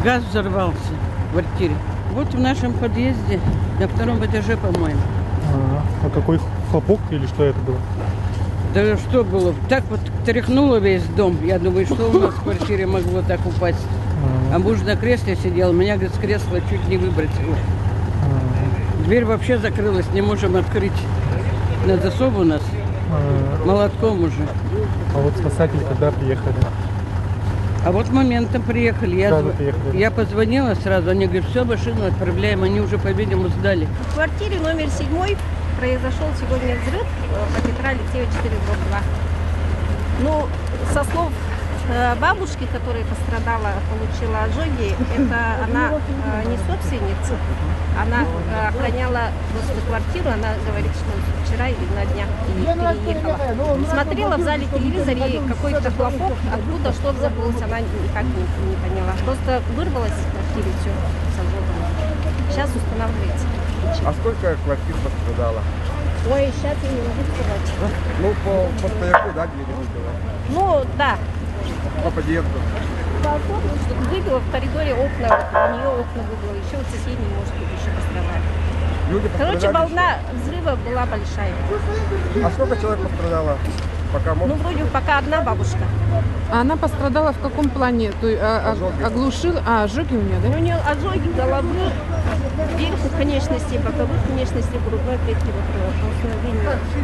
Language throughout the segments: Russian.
Газ взорвался в квартире. Вот в нашем подъезде, на втором этаже, по-моему. А какой хлопок или что это было? Да что было? Так вот тряхнуло весь дом. Я думаю, что у нас в квартире могло так упасть. А муж на кресле сидел, меня, говорит, с кресла чуть не выбросило. Дверь вообще закрылась, не можем открыть. На засов у нас. Молотком уже. А вот спасатели когда приехали? А вот моментом приехали. Я позвонила сразу, они говорят, все, машину отправляем, они уже, по-видимому, сдали. В квартире номер 7 произошел сегодня взрыв по Петра Алексеева 4, дом 2. Ну, со слов бабушки, которая пострадала, получила ожоги, это она не собственница, она охраняла просто квартиру, она говорит, что вчера или на днях переехала. Смотрела в зале телевизора какой-то хлопок, откуда что взорвалось, она никак не поняла. Просто вырвалась в квартире все с ожогами. Сейчас устанавливается. А сколько квартир пострадало? Ой, сейчас я не могу сказать. Ну, по стояку, да, двери выбило? Ну, да. По подъезду? Выбило в коридоре окна, вот у нее окна выбило, еще у соседей, может быть, еще пострадали. Люди Короче, пострадали волна взрыва была большая. еще? А сколько человек пострадало? Пока Ну, вроде пока одна бабушка. А она пострадала в каком плане? То есть, оглушила? Ожоги у нее, У да? нее ожоги головы, верху конечностей, боковых конечностей, грудной клетки вокруг.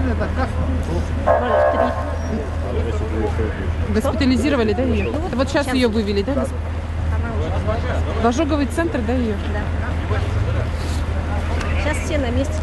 Госпитализировали, да, ее? Ну, Вот сейчас ее вывели, да? Она уже. В ожоговый центр, да, ее? Да. Сейчас все на месте.